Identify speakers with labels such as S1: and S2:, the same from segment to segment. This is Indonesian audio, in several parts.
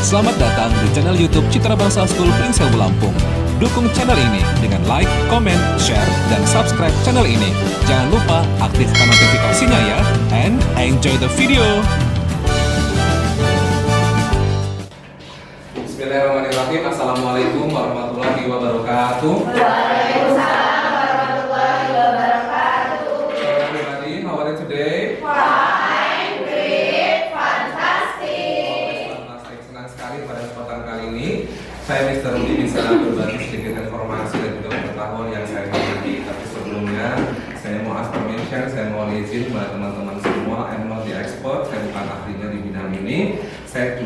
S1: Selamat datang di channel YouTube Citra Bangsa School Pringsewu Lampung. Dukung channel ini dengan like, comment, share, dan subscribe channel ini. Jangan lupa aktifkan notifikasinya ya, and enjoy the video.
S2: Bismillahirrahmanirrahim. Assalamualaikum warahmatullahi wabarakatuh.
S3: Waalaikumsalam warahmatullahi wabarakatuh.
S2: Everybody, how are you today?
S3: Fine, great, fantastic.
S2: Saya senang sekali pada kesempatan kali ini saya Mr. Rudi bisa berbagi sedikit informasi dan juga pengetahuan yang saya miliki. Tapi sebelumnya saya mau ask permission, saya mau izin kepada teman-teman semua. I'm not the expert, saya bukan ahlinya di bidang ini. Saya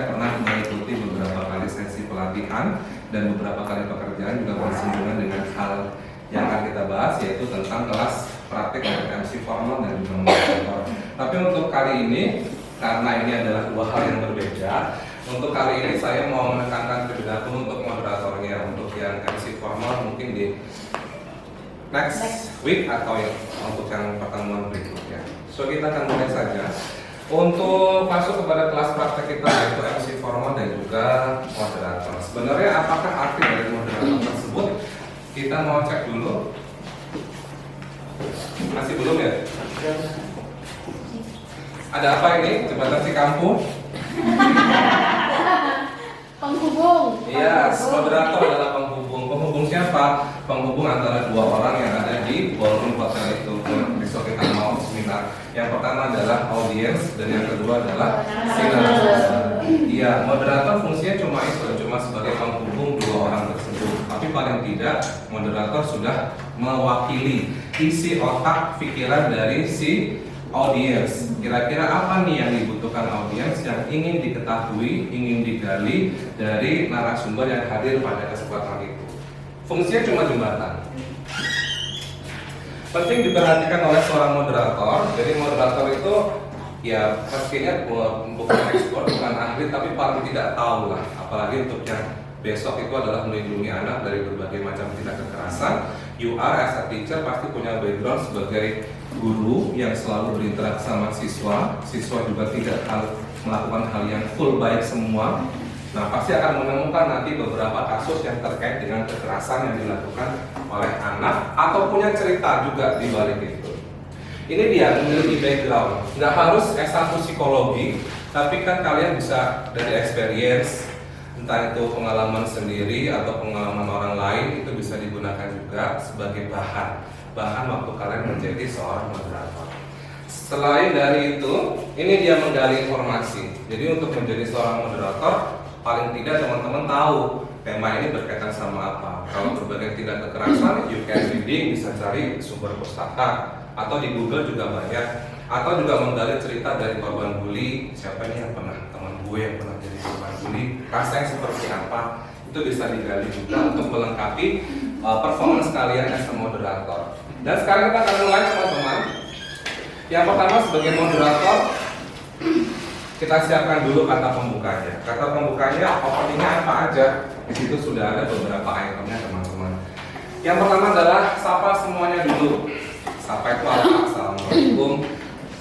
S2: pernah mengikuti beberapa kali sesi pelatihan dan beberapa kali pekerjaan juga bersinggungan dengan hal yang akan kita bahas, yaitu tentang kelas praktik dari MC formal dan juga moderator. Tapi untuk kali ini, karena ini adalah dua hal yang berbeda, untuk kali ini saya mau menekankan terlebih dahulu untuk moderatornya. Untuk yang MC formal mungkin di next week atau untuk yang pertemuan berikutnya. So kita akan mulai saja. Untuk masuk kepada kelas praktek kita, yaitu MC formal dan juga moderator. Sebenarnya apakah arti dari moderator tersebut? Kita mau cek dulu. Masih belum ya? Ada apa ini? Jembatan Cikampu?
S3: Penghubung.
S2: Iya, moderator adalah penghubung. Penghubung siapa? Penghubung antara dua orang yang ada di ballroom hotel itu. Besok kita mau seminar. Yang pertama adalah audiens dan yang kedua adalah seminar. Iya, moderator fungsinya cuma sebagai penghubung dua orang tersebut. Tapi paling tidak moderator sudah mewakili isi otak pikiran dari si audiens. Kira-kira apa nih yang dibutuhkan audiens, yang ingin diketahui, ingin digali dari narasumber yang hadir pada kesempatan itu. Fungsinya cuma jembatan. Penting diperhatikan oleh seorang moderator. Jadi moderator itu ya pastinya bukan ekspor, bukan ahli, tapi paling tidak tahu lah. Apalagi untuk yang besok itu adalah melindungi anak dari berbagai macam tindak kekerasan. You are as a teacher pasti punya background sebagai guru yang selalu berinteraksi sama siswa. Siswa juga tidak melakukan hal yang full baik semua. Nah, pasti akan menemukan nanti beberapa kasus yang terkait dengan kekerasan yang dilakukan oleh anak atau punya cerita juga di balik itu. Ini dia memiliki background. Nggak harus S1 psikologi, tapi kan kalian bisa dari experience, entah itu pengalaman sendiri atau pengalaman orang lain, itu bisa digunakan juga sebagai bahan waktu kalian menjadi seorang moderator. Selain dari itu, ini dia menggali informasi. Jadi untuk menjadi seorang moderator, paling tidak teman-teman tahu tema ini berkaitan sama apa. Kalau berbagai tindak kekerasan, you can reading, bisa cari sumber pustaka, atau di Google juga banyak. Atau juga menggali cerita dari korban bully, siapa nih yang pernah, teman gue yang pernah jadi korban bully, rasanya seperti apa, itu bisa digali juga untuk melengkapi performance kalian as a moderator. Dan sekarang kita akan mulai teman-teman. Yang pertama sebagai moderator, kita siapkan dulu kata pembukanya. Kata pembukanya, openingnya apa aja? Di situ sudah ada beberapa itemnya teman-teman. Yang pertama adalah sapa semuanya dulu. Sapa itu apa? Assalamualaikum,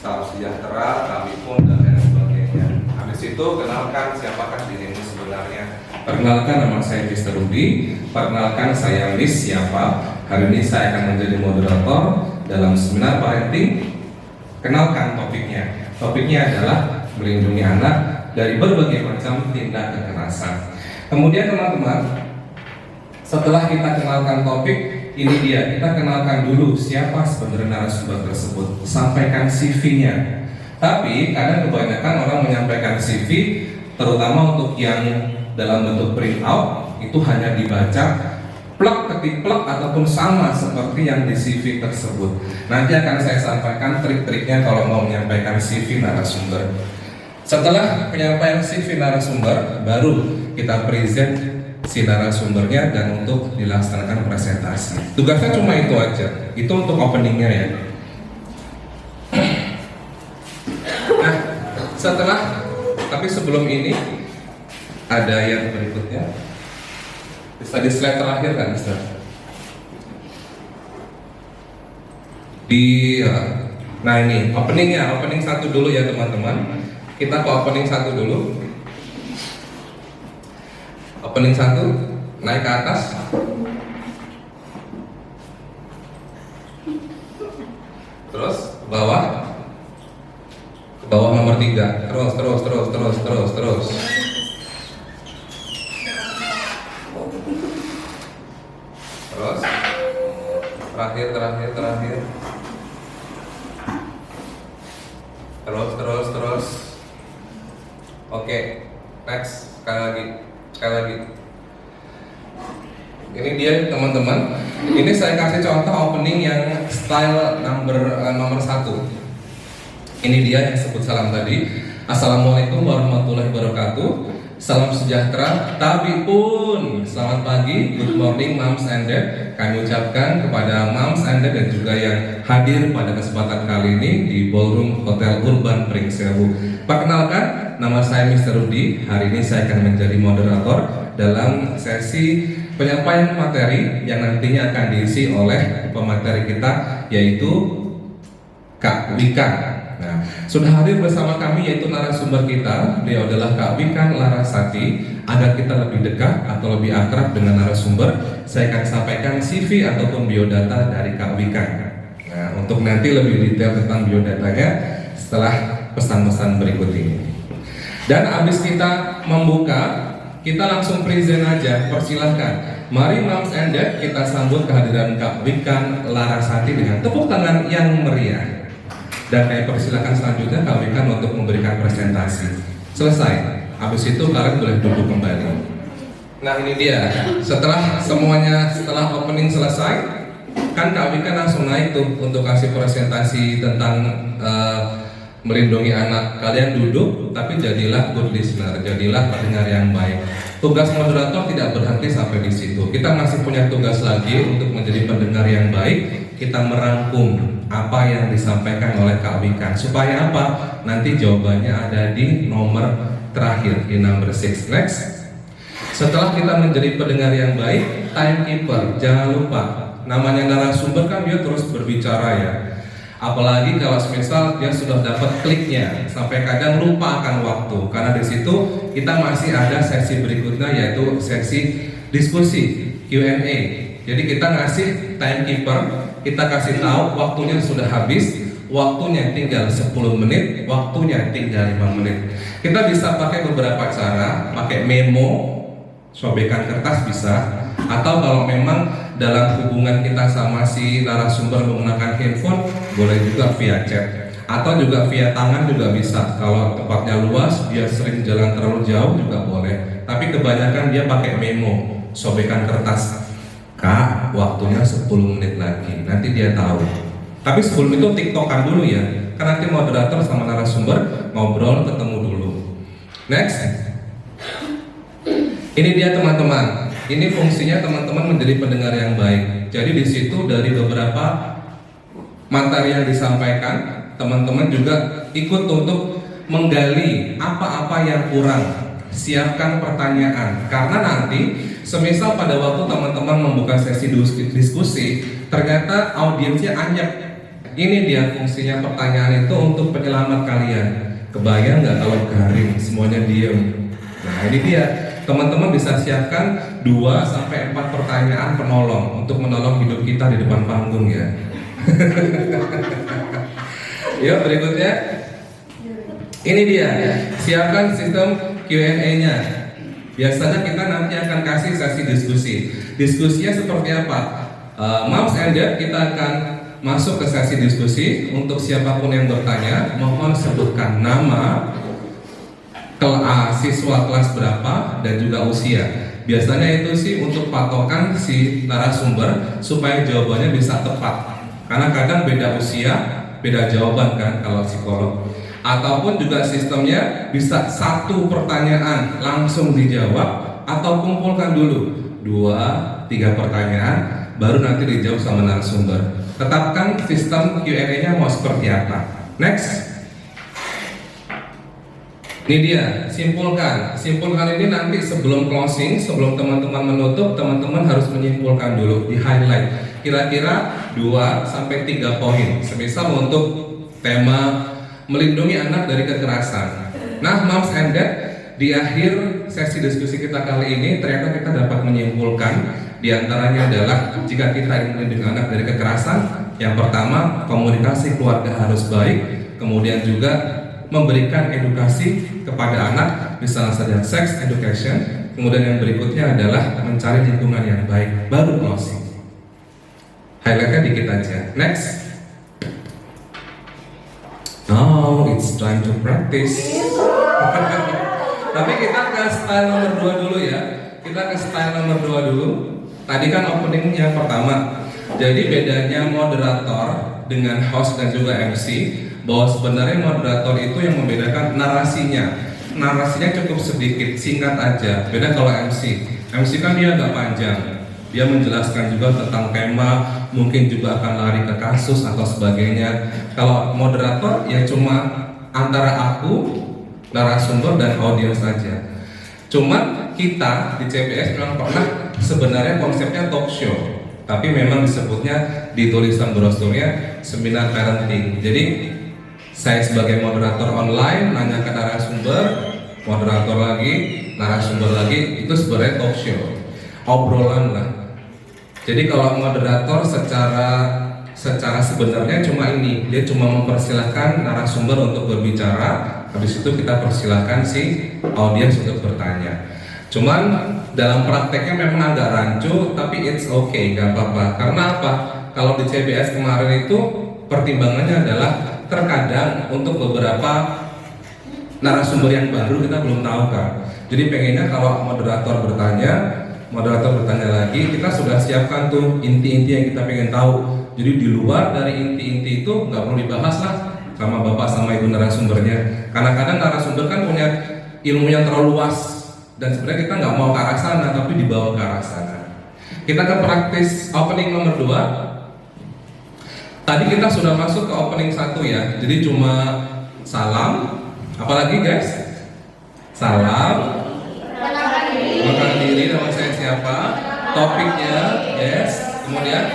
S2: salam sejahtera, kami pun dan lain sebagainya. Habis itu kenalkan siapakah dirimu sebenarnya. Perkenalkan, nama saya Mr. Rudi. Perkenalkan, saya Miss siapa. Hari ini saya akan menjadi moderator dalam seminar parenting. Kenalkan topiknya. Topiknya adalah melindungi anak dari berbagai macam tindak kekerasan. Kemudian teman-teman, setelah kita kenalkan topik, ini dia, kita kenalkan dulu siapa sebenarnya narasumber tersebut. Sampaikan CV-nya. Tapi kadang kebanyakan orang menyampaikan CV, terutama untuk yang dalam bentuk print out, itu hanya dibaca plek ketik plek ataupun sama seperti yang di CV tersebut. Nanti akan saya sampaikan trik-triknya kalau mau menyampaikan CV narasumber. Setelah penyampaian CV narasumber, baru kita present si narasumbernya dan untuk dilaksanakan presentasi. Tugasnya cuma itu aja. Itu untuk openingnya ya. Nah, tapi sebelum ini ada yang berikutnya. Bisa di slide terakhir kan, Mister? Nah ini opening satu dulu ya teman-teman. Kita ke opening satu dulu. Opening 1, naik ke atas. Terus ke bawah. Ke bawah nomor 3. Terus. Terus. Terakhir. Terus. Oke, next. Sekali lagi. Ini dia teman-teman. Ini saya kasih contoh opening yang style nomor 1. Ini dia yang sebut salam tadi. Assalamualaikum warahmatullahi wabarakatuh. Salam sejahtera, tapi pun selamat pagi, good morning moms and dad. Kami ucapkan kepada moms and dad dan juga yang hadir pada kesempatan kali ini di Ballroom Hotel Urban Pringsewu. Perkenalkan, nama saya Mr. Rudi. Hari ini saya akan menjadi moderator dalam sesi penyampaian materi yang nantinya akan diisi oleh pemateri kita, yaitu Kak Wika. Nah, sudah hadir bersama kami yaitu narasumber kita. Beliau adalah Kak Wika Larasati. Agar kita lebih dekat atau lebih akrab dengan narasumber, saya akan sampaikan CV ataupun biodata dari Kak Wika. Nah, untuk nanti lebih detail tentang biodatanya setelah pesan-pesan berikut ini. Dan habis kita membuka, kita langsung present aja. Persilahkan. Mari moms and dad, kita sambut kehadiran Kak Wika Larasati dengan tepuk tangan yang meriah. Dan saya persilakan selanjutnya Kak Wika untuk memberikan presentasi. Selesai. Habis itu kalian boleh duduk kembali. Nah, ini dia. Setelah opening selesai, kan Kak Wika langsung naik tuh untuk kasih presentasi tentang melindungi anak. Kalian duduk, tapi jadilah good listener, jadilah pendengar yang baik. Tugas moderator tidak berhenti sampai di situ. Kita masih punya tugas lagi untuk menjadi pendengar yang baik. Kita merangkum apa yang disampaikan oleh Kak Wika. Supaya apa? Nanti jawabannya ada di nomor terakhir, di number 6. Next. Setelah kita menjadi pendengar yang baik, timekeeper, jangan lupa. Namanya narasumber kan dia terus berbicara ya. Apalagi kalau semisal dia sudah dapat kliknya, sampai kadang lupa akan waktu. Karena di situ kita masih ada sesi berikutnya, yaitu sesi diskusi Q&A. Jadi kita ngasih timekeeper, kita kasih tahu waktunya sudah habis, waktunya tinggal 10 menit, waktunya tinggal 5 menit. Kita bisa pakai beberapa cara, pakai memo, sobekan kertas bisa, atau kalau memang dalam hubungan kita sama si narasumber menggunakan handphone, boleh juga via chat, atau juga via tangan juga bisa. Kalau tempatnya luas, dia sering jalan terlalu jauh juga boleh. Tapi kebanyakan dia pakai memo, sobekan kertas. Kak, waktunya 10 menit lagi, nanti dia tahu. Tapi sebelum itu tiktokan dulu ya, karena nanti moderator sama narasumber ngobrol, ketemu dulu. Next. Ini dia teman-teman. Ini fungsinya teman-teman menjadi pendengar yang baik. Jadi di situ dari beberapa materi yang disampaikan, teman-teman juga ikut untuk menggali apa-apa yang kurang. Siapkan pertanyaan, karena nanti semisal pada waktu teman-teman membuka sesi diskusi, ternyata audiensnya anyep. Ini dia fungsinya pertanyaan itu untuk penyelamat kalian. Kebayang nggak kalau garing, semuanya diem? Nah ini dia, teman-teman bisa siapkan 2-4 pertanyaan penolong untuk menolong hidup kita di depan panggung ya. Yuk berikutnya. Ini dia, siapkan sistem Q&A-nya. Biasanya kita nanti akan kasih sesi diskusi. Diskusinya seperti apa? Moms and dad, kita akan masuk ke sesi diskusi. Untuk siapapun yang bertanya, mohon sebutkan nama, siswa kelas berapa, dan juga usia. Biasanya itu sih untuk patokan si narasumber supaya jawabannya bisa tepat. Karena kadang beda usia, beda jawaban kan kalau psikolog. Ataupun juga sistemnya bisa 1 pertanyaan langsung dijawab, atau kumpulkan dulu 2-3 pertanyaan baru nanti dijawab sama narasumber. Tetapkan sistem Q&A-nya mau seperti apa. Next. Ini dia, simpulkan. Simpulkan ini nanti sebelum closing, sebelum teman-teman menutup, teman-teman harus menyimpulkan dulu, di highlight. Kira-kira 2-3 poin. Semisal untuk tema melindungi anak dari kekerasan. Nah, moms and dad, di akhir sesi diskusi kita kali ini ternyata kita dapat menyimpulkan diantaranya adalah jika kita ingin melindungi anak dari kekerasan, yang pertama komunikasi keluarga harus baik, kemudian juga memberikan edukasi kepada anak, misalnya saja sex education, kemudian yang berikutnya adalah mencari lingkungan yang baik, baru closing. Highlightnya dikit aja. Next. Now it's time to practice. Tapi kita ke style nomor 2 dulu ya. Kita ke style nomor 2 dulu. Tadi kan opening yang pertama. Jadi bedanya moderator dengan host dan juga MC, bahwa sebenarnya moderator itu yang membedakan narasinya. Narasinya cukup sedikit, singkat aja. Beda kalau MC. MC kan dia agak panjang. Dia menjelaskan juga tentang tema, mungkin juga akan lari ke kasus atau sebagainya. Kalau moderator ya cuma antara aku, narasumber dan audiens saja. Cuma kita di CBS memang pernah sebenarnya konsepnya talk show, tapi memang disebutnya di tulisan brosurnya seminar parenting. Jadi saya sebagai moderator online nanya ke narasumber, moderator lagi, narasumber lagi, itu sebenarnya talk show, obrolan lah. Jadi kalau moderator secara sebenarnya cuma ini, dia cuma mempersilahkan narasumber untuk berbicara, habis itu kita persilahkan si audiens untuk bertanya. Cuman dalam prakteknya memang agak rancu, tapi it's okay, gak apa-apa. Karena apa? Kalau di CBS kemarin itu pertimbangannya adalah terkadang untuk beberapa narasumber yang baru kita belum tahu kan. Jadi pengennya kalau moderator bertanya lagi, kita sudah siapkan tuh inti-inti yang kita pengen tahu. Jadi di luar dari inti-inti itu nggak perlu dibahas lah sama bapak sama ibu narasumbernya. Karena kadang narasumber kan punya ilmu yang terlalu luas dan sebenarnya kita nggak mau ke arah sana, tapi dibawa ke arah sana. Kita ke praktis opening nomor 2. Tadi kita sudah masuk ke opening 1 ya. Jadi cuma salam, apalagi guys? Salam. Mengenalkan diri, nama saya siapa, topiknya, yes, kemudian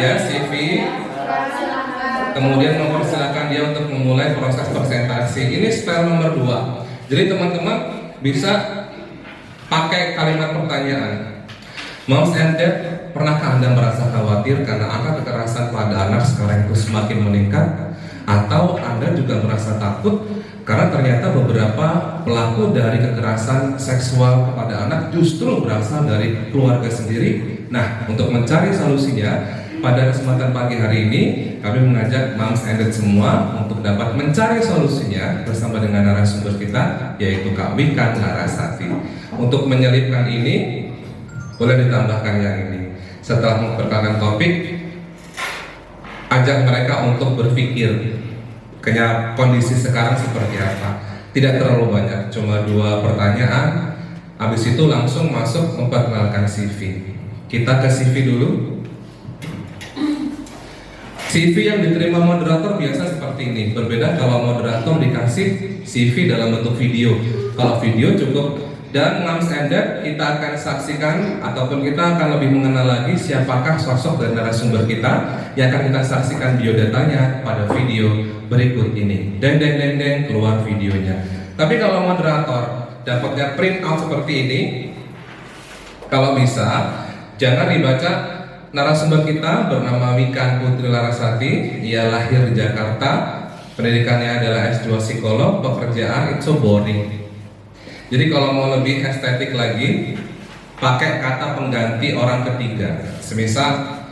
S2: yes, CV, kemudian mempersilahkan dia untuk memulai proses presentasi. Ini style nomor 2. Jadi teman-teman bisa pakai kalimat pertanyaan. Moms and Dad, pernahkah Anda merasa khawatir karena angka kekerasan pada anak sekarang itu semakin meningkat? Atau Anda juga merasa takut karena ternyata beberapa pelaku dari kekerasan seksual kepada anak justru berasal dari keluarga sendiri? Nah, untuk mencari solusinya, pada kesempatan pagi hari ini kami mengajak Moms and Dad semua untuk dapat mencari solusinya bersama dengan narasumber kita, yaitu Kak Wika Larasati. Untuk menyelipkan ini, boleh ditambahkan yang ini. Setelah memperkenalkan topik, ajak mereka untuk berpikir kondisi sekarang seperti apa. Tidak terlalu banyak, cuma 2 pertanyaan. Habis itu langsung masuk memperkenalkan CV. Kita ke CV dulu. CV yang diterima moderator biasa seperti ini. Berbeda kalau moderator dikasih CV dalam bentuk video. Kalau video cukup. Dan Moms and Dad, kita akan saksikan ataupun kita akan lebih mengenal lagi siapakah sosok dan narasumber kita yang akan kita saksikan biodatanya pada video berikut ini. Deng keluar videonya. Tapi kalau moderator dapatnya print out seperti ini, kalau bisa jangan dibaca. Narasumber kita bernama Wika Putri Larasati. Ia lahir di Jakarta, pendidikannya adalah S2 psikolog, pekerjaan itu boring. Jadi kalau mau lebih estetik lagi, pakai kata pengganti orang ketiga. Semisal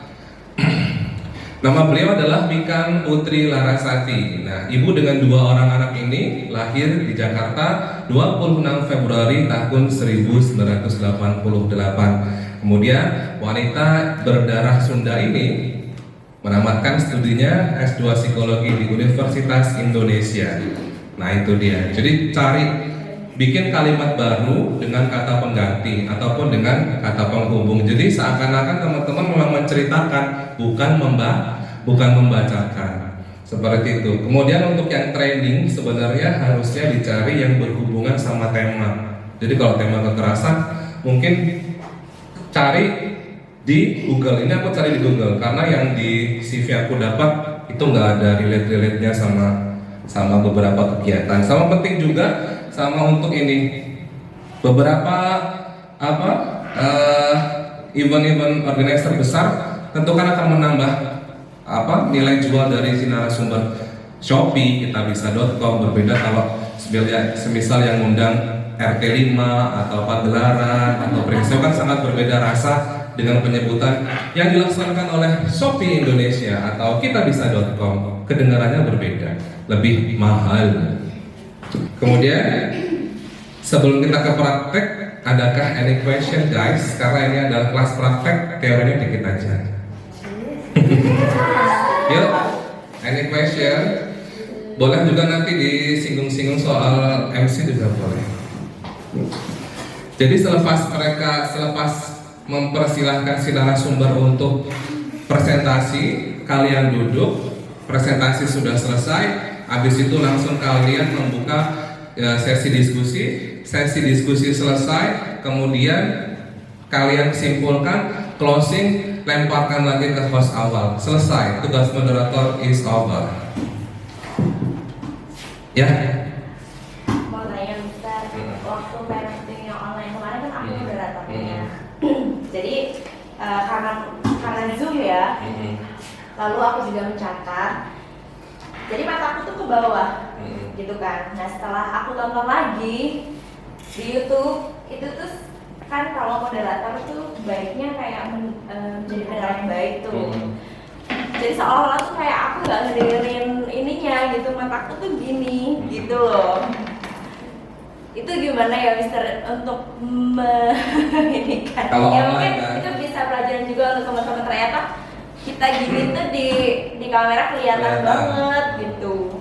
S2: nama beliau adalah Wika Putri Larasati. Nah, ibu dengan 2 orang anak ini lahir di Jakarta 26 Februari tahun 1988. Kemudian wanita berdarah Sunda ini menamatkan studinya S2 Psikologi di Universitas Indonesia. Nah, itu dia. Jadi cari bikin kalimat baru dengan kata pengganti ataupun dengan kata penghubung. Jadi seakan-akan teman-teman memang menceritakan, bukan membacakan. Seperti itu. Kemudian untuk yang training sebenarnya harusnya dicari yang berhubungan sama tema. Jadi kalau tema kekerasan mungkin cari di Google. Ini aku cari di Google karena yang di CV aku dapat itu nggak ada relate-nya sama beberapa kegiatan. Sama penting juga sama untuk ini beberapa apa event-event organizer besar tentu kan akan menambah apa nilai jual dari si narasumber. Shopee, kitabisa.com berbeda kalau semisal yang undang RT5 atau Pagelaran atau Prinsip kan sangat berbeda rasa dengan penyebutan yang dilaksanakan oleh Shopee Indonesia atau kitabisa.com. Kedengarannya berbeda, lebih mahal. Kemudian sebelum kita ke praktek, adakah any question guys? Karena ini adalah kelas praktek, teorinya dikit aja. Yuk, any question? Boleh juga nanti disinggung-singgung soal MC juga boleh. Jadi selepas mempersilahkan si narasumber untuk presentasi, kalian duduk, presentasi sudah selesai, habis itu langsung kalian membuka sesi diskusi selesai, kemudian kalian simpulkan, closing, lemparkan lagi ke host awal, selesai, tugas moderator is over. Ya.
S3: Mau nanya Mister, waktu parenting yang online kemarin kan aku moderatornya. Jadi karena Zoom ya, lalu aku juga mencatat. Jadi mataku tuh ke bawah, gitu kan. Nah setelah aku tonton lagi di YouTube, itu tuh kan kalau moderator tuh baiknya kayak menjadi pendengar yang baik tuh. Jadi seolah-olah tuh kayak aku nggak ngedengerin ininya gitu, mataku tuh gini gitu loh. Itu gimana ya Mister untuk ini kan?
S2: Kalau
S3: Ya
S2: online,
S3: mungkin
S2: kan?
S3: itu bisa pelajaran juga untuk teman-teman, ternyata kita gini tuh di kamera kelihatan banget gitu.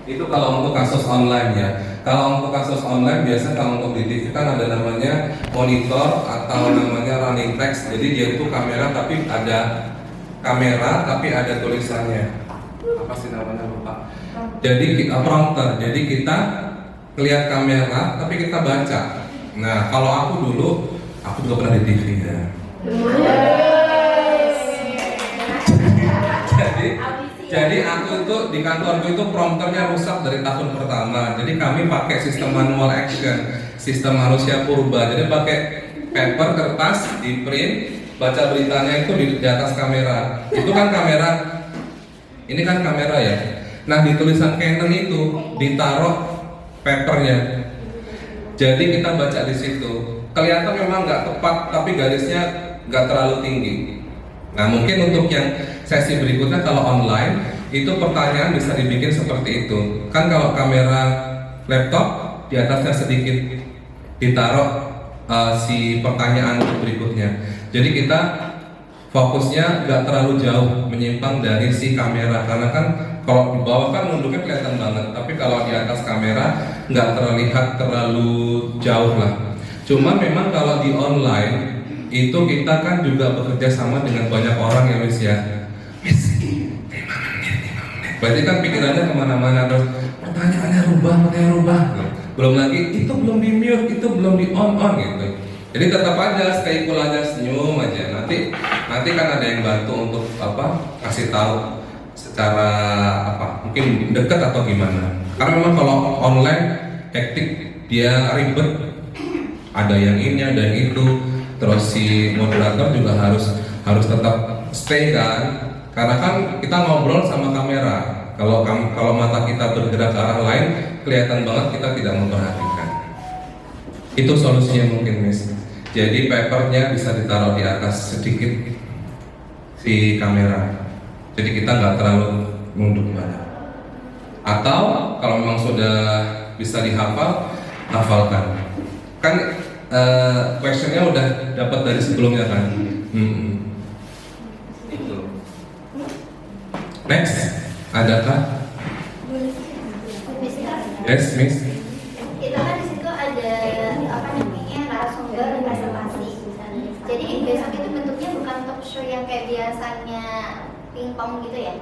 S2: Itu kalau untuk kasus online ya. Kalau untuk kasus online biasa kalau untuk di TV kan ada namanya monitor atau namanya running text. Jadi dia itu kamera tapi ada tulisannya. Apa sih namanya lupa. Jadi prompter. Jadi kita lihat kamera tapi kita baca. Nah, kalau aku juga pernah di TV ya. Jadi aku itu di kantorku itu prompternya rusak dari tahun pertama. Jadi kami pakai sistem manual action, sistem manusia purba. Jadi pakai paper, kertas, di print, baca beritanya itu di atas kamera. Itu kan kamera, ini kan kamera ya. Nah di tulisan Canon itu ditaruh papernya. Jadi kita baca di situ. Kelihatan memang nggak tepat, tapi garisnya nggak terlalu tinggi. Nah mungkin untuk yang sesi berikutnya kalau online itu pertanyaan bisa dibikin seperti itu. Kan kalau kamera laptop di atasnya sedikit ditaruh si pertanyaan berikutnya. Jadi kita fokusnya nggak terlalu jauh menyimpang dari si kamera, karena kan kalau di bawah kan nunduknya kelihatan banget, tapi kalau di atas kamera nggak terlihat terlalu jauh lah. Cuma memang kalau di online itu kita kan juga bekerja sama dengan banyak orang ya Miss ya. Miss, 5 menit. Berarti kan pikirannya kemana-mana, terus pertanyaannya rubah. Belum lagi itu belum di mute, itu belum di on gitu. Jadi tetap aja stay cool aja, senyum aja. Nanti kan ada yang bantu untuk kasih tahu secara mungkin dekat atau gimana. Karena memang kalau online hektik, dia ribet. Ada yang ini, ada yang itu. Terus si moderator juga harus tetap stay kan, karena kan kita ngobrol sama kamera. Kalau mata kita bergerak ke arah lain, kelihatan banget kita tidak memperhatikan. Itu solusinya mungkin Miss. Jadi papernya bisa ditaruh di atas sedikit si kamera. Jadi kita nggak terlalu nunduk banget. Atau kalau memang sudah bisa dihafal, hafalkan. Kan questionnya udah dapat dari sebelumnya kan. Itu. Next, adakah? Yes, Miss.
S4: Itu kan di situ ada narasumber presentasi. Jadi besok itu bentuknya bukan talk show yang kayak biasanya pingpong gitu ya?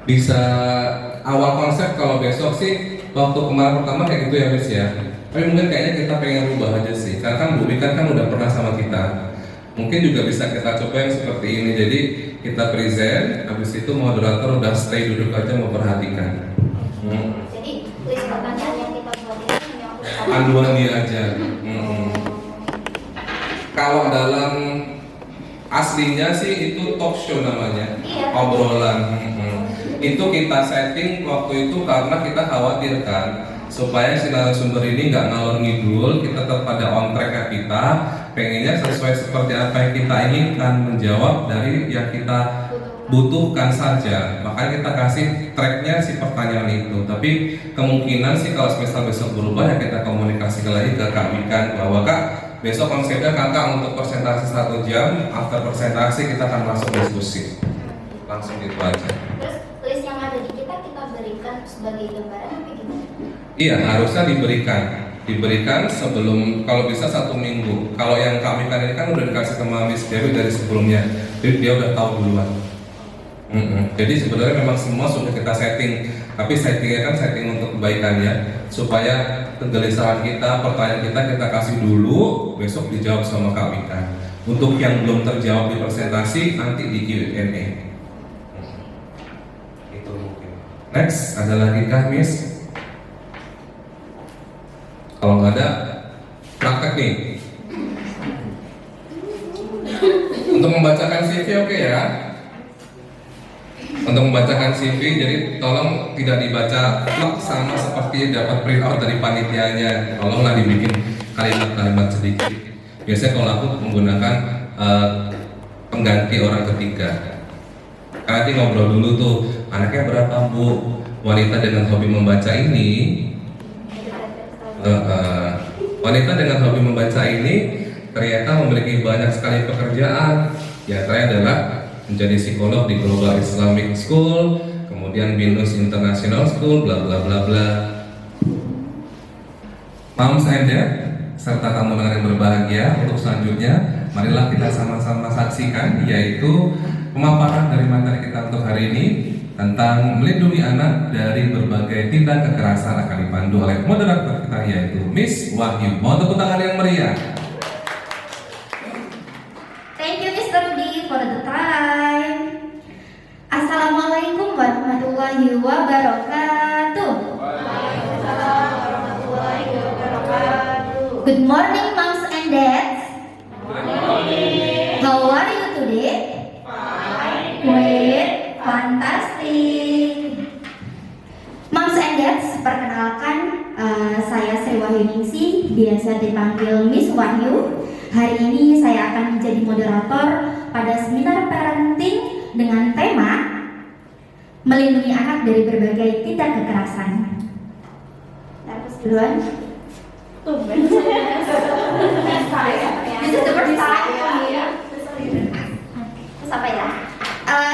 S2: Bisa awal konsep kalau besok sih waktu kemarin pertama kayak gitu ya Miss ya. Tapi mungkin kayaknya kita pengen rubah aja sih. Karena kan Bu Wikan kan udah pernah sama kita. Mungkin juga bisa kita coba yang seperti ini. Jadi kita present, habis itu moderator udah stay duduk aja memperhatikan.
S4: Jadi list pertanyaan yang kita buat itu yang
S2: panduan dia aja. Kalau dalam aslinya sih itu talk show namanya,
S4: Iya.
S2: obrolan. Itu kita setting waktu itu karena kita khawatirkan supaya si narasumber ini nggak ngalor ngidul, kita tetap pada on track kita, pengennya sesuai seperti apa yang kita inginkan, menjawab dari yang kita butuhkan saja. Makanya kita kasih tracknya si pertanyaan itu. Tapi kemungkinan sih kalau besok berubah ya kita komunikasi lagi ke Kak Wikan bahwa Kak besok konsepnya kakak untuk presentasi 1 jam, after presentasi kita akan langsung diskusi, langsung gitu aja.
S4: Terus list yang ada di kita berikan sebagai gambaran apa gimana?
S2: Iya, harusnya diberikan sebelum, kalau bisa 1 minggu. Kalau yang kami kan ini kan udah dikasih sama Miss Dewi dari sebelumnya, jadi dia udah tahu duluan. Jadi sebenarnya memang semua sudah kita setting, tapi settingnya kan setting untuk kebaikannya, supaya kegelisahan kita, pertanyaan kita kasih dulu, besok dijawab sama Kak Wika. Untuk yang belum terjawab di presentasi nanti di Q&A. Itu mungkin. Next, ada lagi kah Miss? Kalau nggak ada, praktek nih. Untuk membacakan CV oke ya? Untuk membacakan CV, jadi tolong tidak dibaca vlog sama seperti dapat print out dari panitianya. Tolonglah dibikin kalimat-kalimat sedikit. Biasanya kalau aku menggunakan pengganti orang ketiga. Nanti ngobrol dulu tuh, anaknya berapa Bu? Wanita dengan hobi membaca ini, wanita dengan hobi membaca ini ternyata memiliki banyak sekali pekerjaan. Ya, saya adalah menjadi psikolog di Global Islamic School, kemudian BINUS International School, bla bla bla bla. Moms and Dad serta tamu yang berbahagia, untuk selanjutnya marilah kita sama-sama saksikan yaitu pemaparan dari materi kita untuk hari ini tentang melindungi anak dari berbagai tindak kekerasan akan dipandu oleh moderator kita yaitu Miss Wahyu. Mohon tepuk tangan yang meriah.
S4: Thank you Mr. D for the time. Assalamualaikum warahmatullahi wabarakatuh.
S3: Waalaikumsalam warahmatullahi wabarakatuh.
S4: Good morning moms and dads. How are you today? Great, fantastic. Moms and dads, perkenalkan saya Sri Wahyuningsih, biasa dipanggil Miss Wahyu. Hari ini saya akan menjadi moderator pada seminar parenting dengan tema melindungi anak dari berbagai tindak kekerasan. Terus duluan.
S3: Tumben.
S4: This is the first time. Terus apa ya?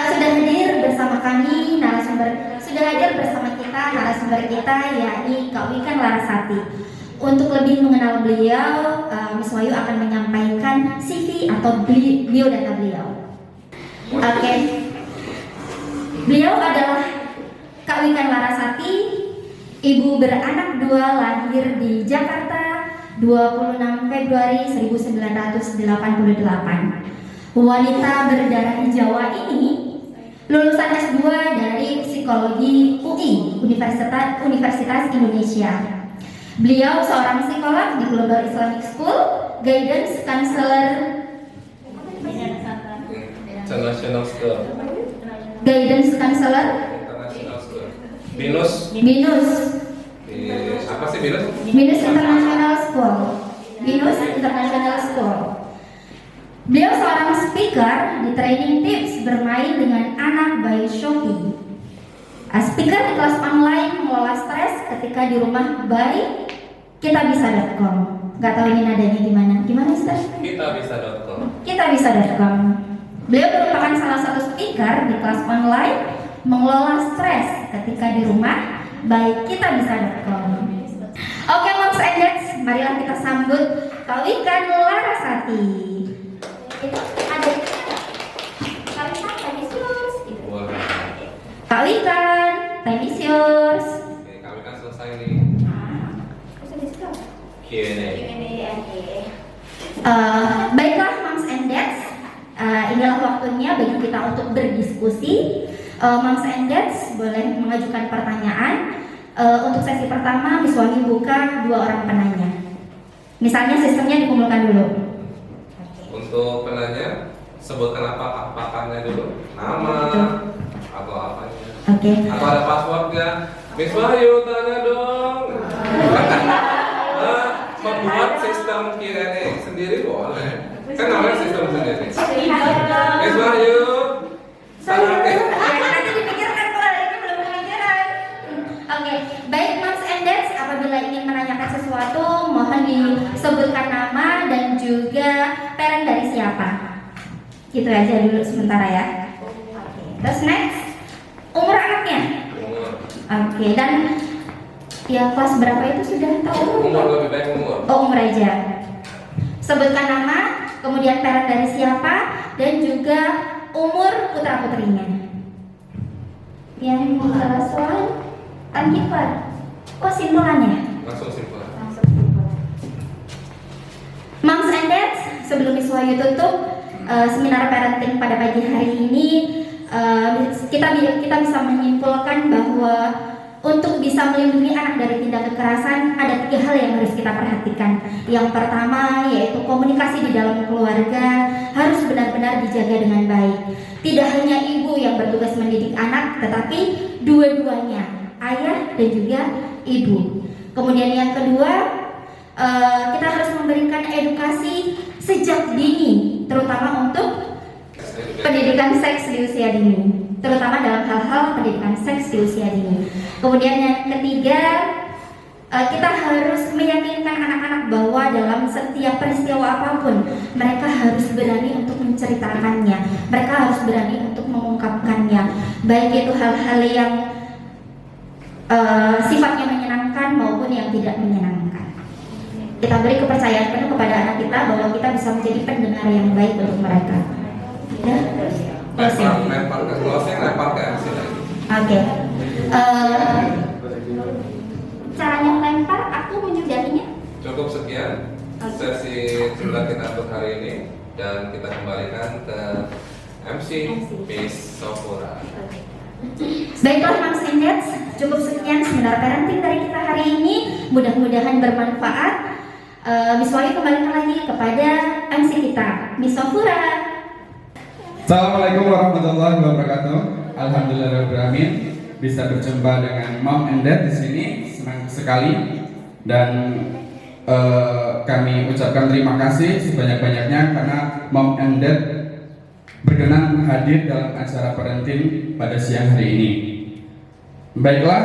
S4: Sudah hadir bersama kami narasumber kita yakni Kak Wikan Larasati. Untuk lebih mengenal beliau, Miss Wahyu akan menyampaikan CV atau biodata beliau. Oke. Beliau adalah Kak Wikan Larasati, ibu beranak 2, lahir di Jakarta 26 Februari 1988. Wanita berdarah Jawa ini lulusan S2 dari Psikologi UI, Universitas Indonesia. Beliau seorang psikolog di Global Islamic School, guidance counselor,
S2: International School.
S4: guidance counselor,
S2: International School. BINUS. Apa sih BINUS?
S4: BINUS International School. BINUS International School. Beliau seorang speaker di training tips bermain dengan anak by Shopee. Speaker di kelas online mengelola stres ketika di rumah by kitabisa.com. Gak tahu ini nadanya gimana? Gimana Ustaz?
S2: Kitabisa.com.
S4: Kitabisa.com. Beliau merupakan salah satu speaker di kelas online mengelola stres ketika di rumah by kitabisa.com. Oke moms and dads, marilah kita sambut Kak Wikan Larasati. Itu ada Kak Wikan, time is yours. Kak Wikan, time is yours.
S2: Oke, kami kan selesai nih. Q&A.
S4: Baiklah moms and dads, inilah waktunya bagi kita untuk berdiskusi. Moms and dads boleh mengajukan pertanyaan Untuk sesi pertama, Miss Wahyu buka 2 orang penanya. Misalnya sistemnya dikumpulkan dulu.
S2: Untuk penanya, sebutkan apa pakarnya dulu, nama atau apanya.
S4: Oke.
S2: Atau ada passwordnya. Miss Wahyu tanya dong. Membuat sistem Q&A sendiri boleh. Kan namanya sistem sendiri. Miss Wahyu.
S4: Nanti dipikirkan kalau ini belum kepikiran. Oke, baik Moms and Dads, apabila ingin menanyakan sesuatu, mohon disebutkan nama dan juga parent dari siapa. Gitu aja dulu sementara ya. Oke, terus next, umur anaknya. Oke, dan ya kelas berapa itu sudah tahu?
S2: Umur lebih baik umur.
S4: Oh, umur aja. Sebutkan nama, kemudian parent dari siapa, dan juga umur putra putrinya. Yang salah soal Kipar. Oh, simpulannya.
S2: Langsung simpel.
S4: Moms and Dads, sebelum Miss Wahyu tutup seminar parenting pada pagi hari ini, kita bisa menyimpulkan bahwa untuk bisa melindungi anak dari tindak kekerasan ada 3 hal yang harus kita perhatikan. Yang pertama yaitu komunikasi di dalam keluarga harus benar-benar dijaga dengan baik. Tidak hanya ibu yang bertugas mendidik anak, tetapi dua-duanya, ayah dan juga ibu. Kemudian yang kedua, kita harus memberikan edukasi sejak dini, terutama untuk pendidikan seks di usia dini, terutama dalam hal-hal pendidikan seks di usia dini. Kemudian yang ketiga, kita harus meyakinkan anak-anak bahwa dalam setiap peristiwa apapun mereka harus berani untuk menceritakannya, mereka harus berani untuk mengungkapkannya, baik itu hal-hal yang sifatnya menyenangkan maupun yang tidak menyenangkan. Kita beri kepercayaan penuh kepada anak kita bahwa kita bisa menjadi pendengar yang baik untuk mereka. Ya,
S2: lempar ke MC lagi.
S4: Oke. Caranya melempar, aku menyudahinya.
S2: Cukup sekian sesi sudah kita untuk hari ini dan kita kembalikan ke MC Miss Sofura.
S4: Baiklah Moms and Dads, cukup sekian seminar parenting dari kita hari ini. Mudah-mudahan bermanfaat. Miss Wahyu kembalikan lagi kepada MC kita, Miss Sofura.
S5: Assalamualaikum warahmatullahi wabarakatuh. Alhamdulillahirobbilalamin, bisa berjumpa dengan Mom and Dad di sini, senang sekali. Dan kami ucapkan terima kasih sebanyak-banyaknya karena Mom and Dad berkenan hadir dalam acara parenting pada siang hari ini. Baiklah,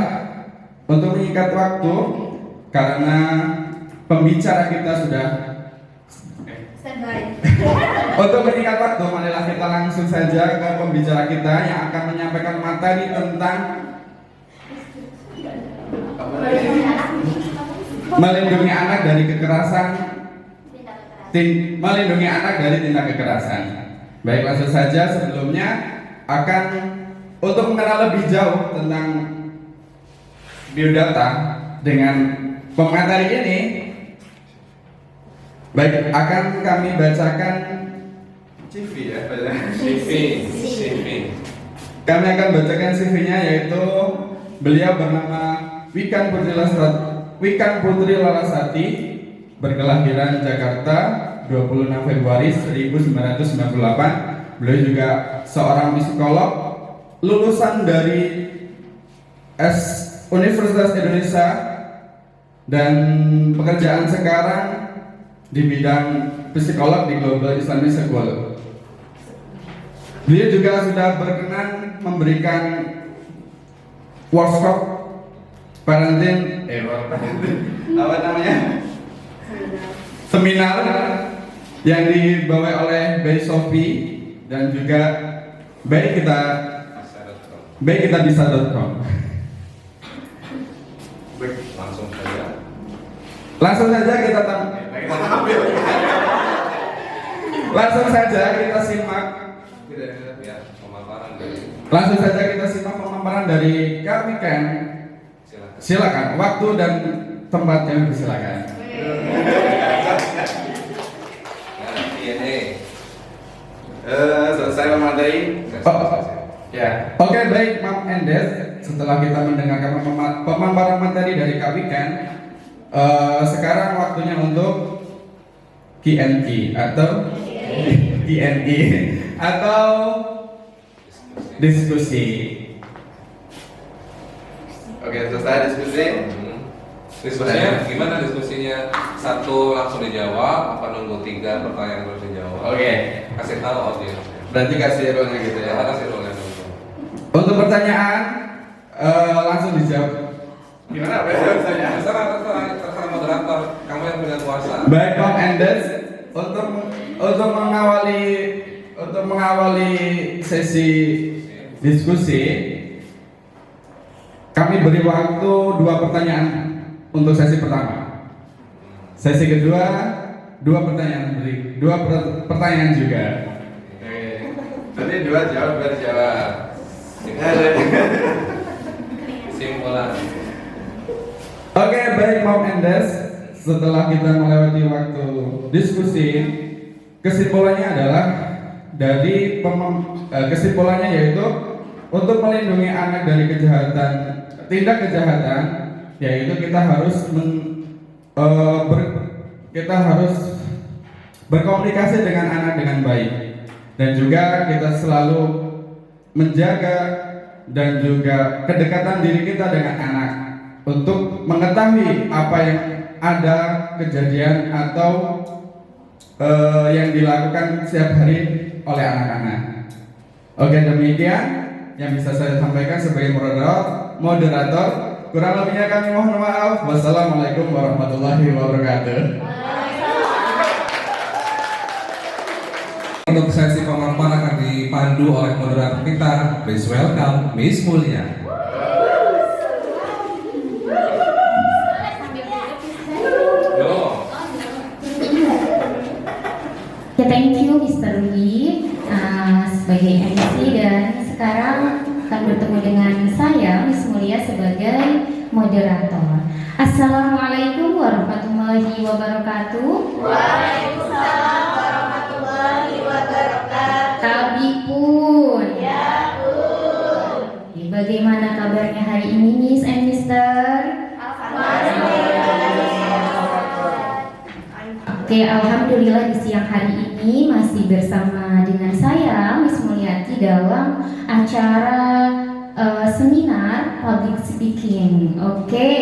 S5: untuk mengikat waktu karena pembicara kita sudah untuk mengikat waktu, marilah kita langsung saja ke pembicara kita yang akan menyampaikan materi tentang melindungi anak dari kekerasan, melindungi anak dari tindak kekerasan. Baik, langsung saja. Sebelumnya akan untuk mengenal lebih jauh tentang biodata dengan pemateri ini. Baik, akan kami bacakan CV ya,
S2: CV.
S5: Kami akan bacakan CV-nya, yaitu beliau bernama Wikan Putri Larasati, berkelahiran Jakarta 26 Februari 1998. Beliau juga seorang psikolog lulusan dari Universitas Indonesia dan pekerjaan sekarang di bidang psikolog di Global Islamic School. Beliau juga sudah berkenan memberikan workshop parenting, apa namanya? Seminar yang dibawa oleh Bay Sophie dan juga baik kita bisa.com. Langsung saja kita simak. Langsung saja kita simak pemaparan dari kami kan. Silakan, waktu dan tempatnya silakan.
S6: Selesai memateri.
S5: Ya. Oke, baik Mom and Dad. Setelah setelah kita mendengarkan pemaparan materi dari Kak Wiken, sekarang waktunya untuk Q&A atau Q&A atau diskusi. Oke, selesai diskusi.
S2: Diskusinya gimana diskusinya? Satu langsung dijawab, apa nunggu 3 pertanyaan terus dijawab?
S5: Oke.
S2: Kasih tahu audiens.
S5: Berarti kasih role-nya gitu
S2: Ya,
S5: ya.
S2: kasih role dulu.
S5: Untuk pertanyaan langsung dijawab. Gimana pertanyaannya?
S2: Terserah moderator, kamu yang punya kuasa.
S5: Baik Bang Endes, untuk mengawali sesi diskusi, kami beri waktu 2 pertanyaan untuk sesi pertama. Sesi kedua 2 pertanyaan beri 2 pertanyaan juga. Nanti 2 jawab, 2 dijawab.
S2: Simpulan.
S5: Oke, baik Bang Endes. Setelah kita melewati waktu diskusi, kesimpulannya adalah kesimpulannya yaitu untuk melindungi anak dari tindak kejahatan, yaitu kita harus berkomunikasi dengan anak dengan baik, dan juga kita selalu menjaga dan juga kedekatan diri kita dengan anak untuk mengetahui apa yang ada kejadian atau yang dilakukan setiap hari oleh anak-anak. Oke, demikian yang bisa saya sampaikan sebagai moderator. Kurang lebihnya kami mohon maaf. Wassalamualaikum warahmatullahi wabarakatuh.
S2: Untuk sesi pemaparan akan dipandu oleh moderator kita. Please welcome Miss Mulia.
S4: Ya, thank you Mr. Rudi sebagai MC, dan sekarang akan bertemu dengan saya Miss Mulia sebagai moderator. Assalamualaikum warahmatullahi wabarakatuh.
S3: Waalaikumsalam warahmatullahi wabarakatuh.
S4: Tabi pun.
S3: Ya pun.
S4: Bagaimana kabarnya hari ini Miss and Mister? Oke, alhamdulillah di siang hari ini masih bersama dengan saya Miss Mulyati dalam acara seminar public speaking. Oke,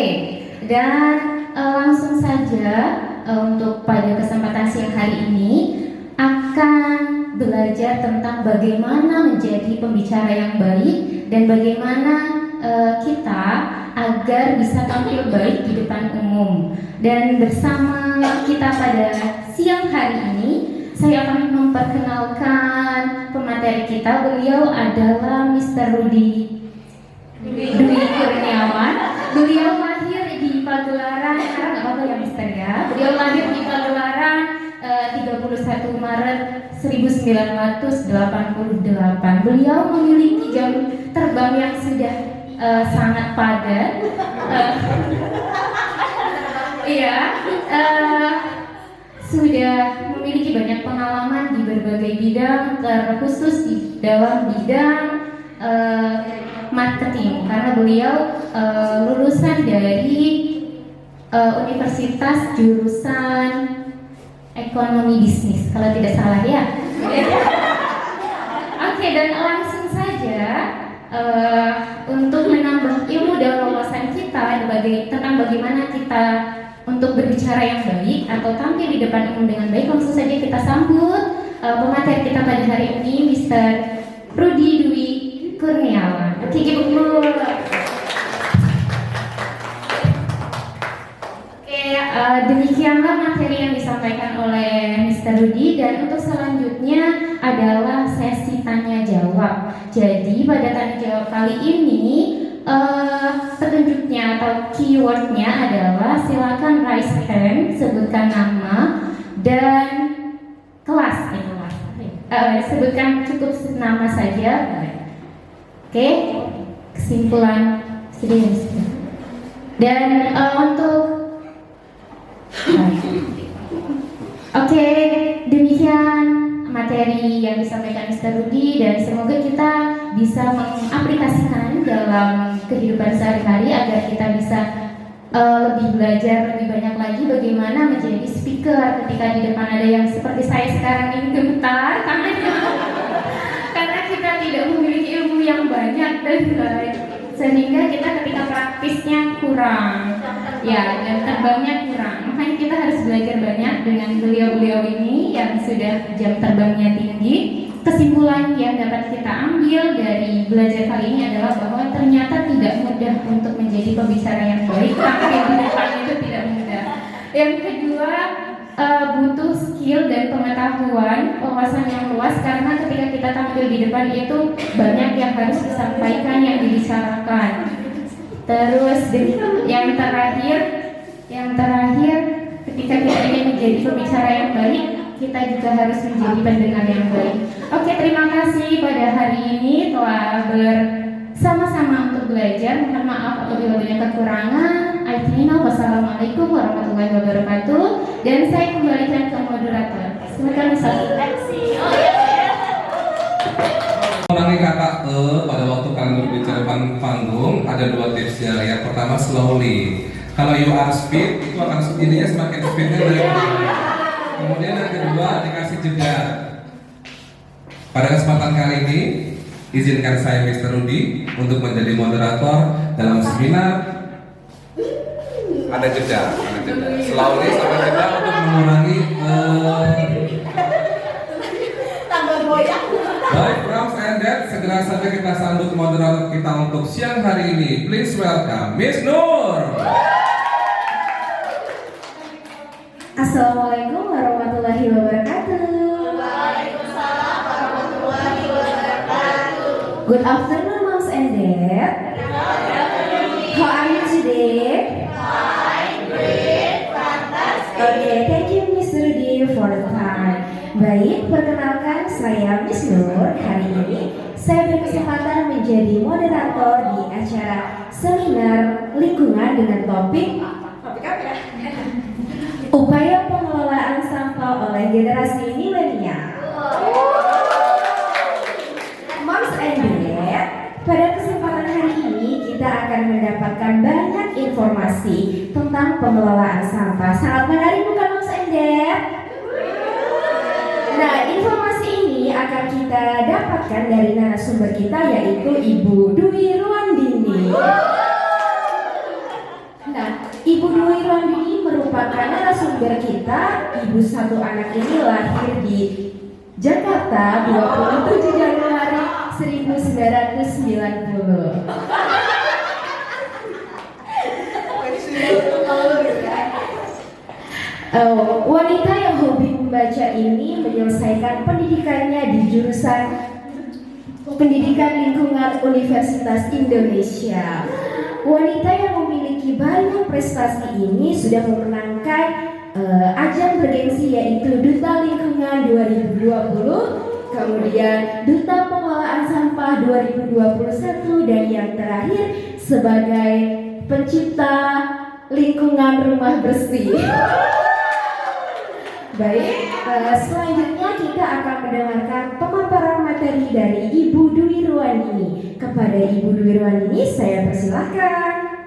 S4: dan langsung saja untuk pada kesempatan siang hari ini akan belajar tentang bagaimana menjadi pembicara yang baik dan bagaimana kita agar bisa tampil baik di depan umum. Dan bersama kita pada siang hari ini, saya akan memperkenalkan pemateri kita. Beliau adalah Mr. Rudi Dwi Kurniawan. Beliau lahir di Pagelaran, sekarang nggak apa-apa ya Mister ya. Beliau lahir di Pagelaran 31 Maret 1988. Beliau memiliki jam terbang yang sudah sangat padat. Sudah memiliki banyak pengalaman di berbagai bidang, terkhusus di dalam bidang marketing, karena beliau lulusan dari universitas jurusan ekonomi bisnis kalau tidak salah ya. Oke, dan langsung saja untuk menambah ilmu dan wawasan kita tentang bagaimana kita untuk berbicara yang baik atau tampil di depan umum dengan baik, langsung saja kita sambut pemateri kita pada hari ini, Mr. Rudi Dwi Kurniawan. Oke, give applause. Oke, demikianlah materi yang disampaikan oleh Mr. Rudi, dan untuk selanjutnya adalah sesi tanya jawab. Jadi pada tanya jawab kali ini petunjuknya atau keywordnya adalah silakan raise hand, sebutkan nama dan kelas, sebutkan cukup nama saja. Oke, kesimpulan sudah. Dan untuk demikian materi yang disampaikan Mr. Rudi, dan semoga kita bisa mengaplikasikan dalam kehidupan sehari-hari agar kita bisa lebih belajar lebih banyak lagi bagaimana menjadi speaker ketika di depan ada yang seperti saya sekarang ini gemetar karena kita tidak memiliki ilmu yang banyak dan sehingga kita ketika praktisnya kurang ya dan terbangnya kurang, makanya kita harus belajar banyak dengan beliau-beliau ini yang sudah jam terbangnya tinggi. Kesimpulan yang dapat kita ambil dari belajar kali ini adalah bahwa ternyata tidak mudah untuk menjadi pembicara yang baik, tampil di depan itu tidak mudah. Yang kedua, butuh skill dan pengetahuan, wawasan yang luas, karena ketika kita tampil di depan itu banyak yang harus disampaikan, yang dibicarakan. Terus yang terakhir, ketika kita ingin menjadi pembicara yang baik, kita juga harus menjadi pendengar yang baik. Oke, terima kasih pada hari ini telah bersama-sama untuk belajar. Mohon maaf apabila banyak kekurangan. Wassalamualaikum warahmatullahi wabarakatuh. Dan saya kembalikan ke moderator. Silakan Ustaz.
S2: Mengurangi kata pada waktu kalian berbicara depan panggung ada dua tipsnya. Yang pertama slowly. Kalau you are speed itu akan jadinya semakin speednya dari kemudian yang kedua dikasih jeda. Pada kesempatan kali ini izinkan saya Mr. Rudy untuk menjadi moderator dalam seminar. Ada jeda. Slowly sampai jeda untuk mengurangi
S3: tambah goyang.
S2: Baik, Prof and Dad, segera saja kita sambut moderator kita untuk siang hari ini. Please welcome Miss Nur.
S4: Assalamualaikum warahmatullahi wabarakatuh.
S3: Waalaikumsalam warahmatullahi wabarakatuh.
S4: Good afternoon, moms and dad. How are you today?
S3: Fine, great, fantastic.
S4: Okay, thank you Miss Rudy for the time. Baik, perkenalkan saya Miss Nur. Hari ini saya berkesempatan menjadi moderator di acara seminar lingkungan dengan topik upaya pengelolaan sampah oleh generasi milenial. Moms and Dad, pada kesempatan hari ini kita akan mendapatkan banyak informasi tentang pengelolaan sampah. Sangat menarik bukan Moms and Dad? Nah, informasi ini akan kita dapatkan dari narasumber kita yaitu Ibu Dwi Ruandini. Nah, Ibu Dwi Ruandini merupakan narasumber kita. Ibu satu anak ini lahir di Jakarta 27 Januari 1990. Wanita yang hobi membaca ini menyelesaikan pendidikannya di jurusan Pendidikan Lingkungan Universitas Indonesia. Wanita yang memiliki banyak prestasi ini sudah memenangkan ajang bergengsi yaitu Duta Lingkungan 2020, kemudian Duta Pengelolaan Sampah 2021, dan yang terakhir sebagai pencipta lingkungan rumah bersih. Baik, selanjutnya kita akan mendengarkan pemaparan materi dari Ibu Dwi Ruandini. Kepada Ibu Dwi Ruandini saya persilahkan.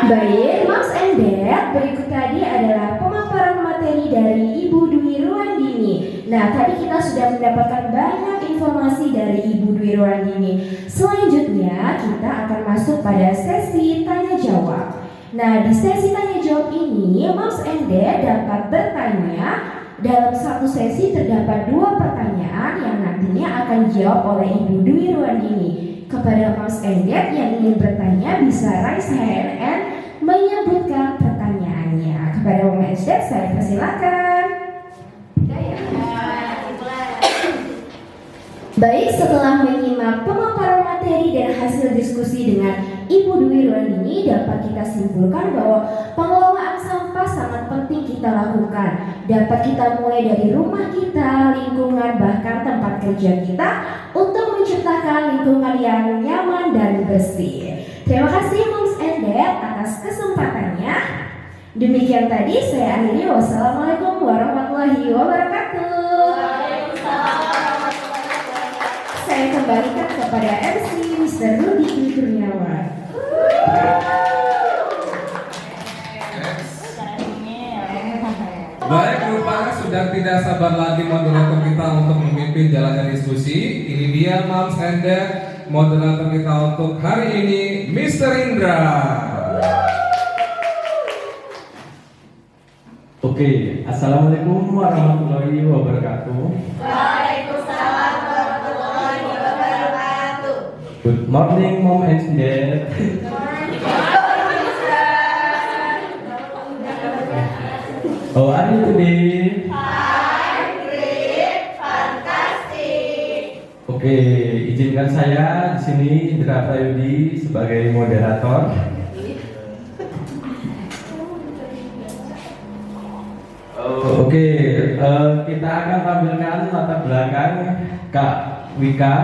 S4: Baik, Moms and Dad, berikut tadi adalah pemaparan materi dari Ibu Dwi Ruandini. Nah, tadi kita sudah mendapatkan banyak informasi dari Ibu Dwi Ruandini. Selanjutnya kita akan masuk pada sesi tanya jawab. Nah, di sesi tanya jawab ini, Moms and Dad dapat bertanya. Dalam satu sesi terdapat 2 pertanyaan yang nantinya akan dijawab oleh Ibu Dwi Ruandini. Kepada Moms and Dad yang ingin bertanya bisa raise hand and menyebutkan pertanyaannya. Kepada Moms and Dad saya persilakan. Baik, setelah menyimak pemaparan materi dan hasil diskusi dengan Ibu Dwi Ruandini, dapat kita simpulkan bahwa pengelolaan sampah sangat penting kita lakukan. Dapat kita mulai dari rumah kita, lingkungan, bahkan tempat kerja kita untuk menciptakan lingkungan yang nyaman dan bersih. Terima kasih Moms and Dad atas kesempatannya. Demikian tadi saya akhiri. Wassalamualaikum warahmatullahi wabarakatuh. Saya kembalikan kepada MC Mr. Rudi Kurniawan.
S1: Baik, rupanya sudah tidak sabar lagi moderator kita untuk memimpin jalannya diskusi. Ini dia Moms and Dad, moderator kita untuk hari ini, Mr. Indra.
S6: Oke, Assalamualaikum warahmatullahi wabarakatuh.
S3: Waalaikumsalam warahmatullahi wabarakatuh.
S6: Good morning, Mom and Dad. How are you today?
S3: Fantastic.
S6: Oke, izinkan saya di sini Indra Prayudi sebagai moderator. Oke, kita akan tampilkan latar belakang Kak Wika.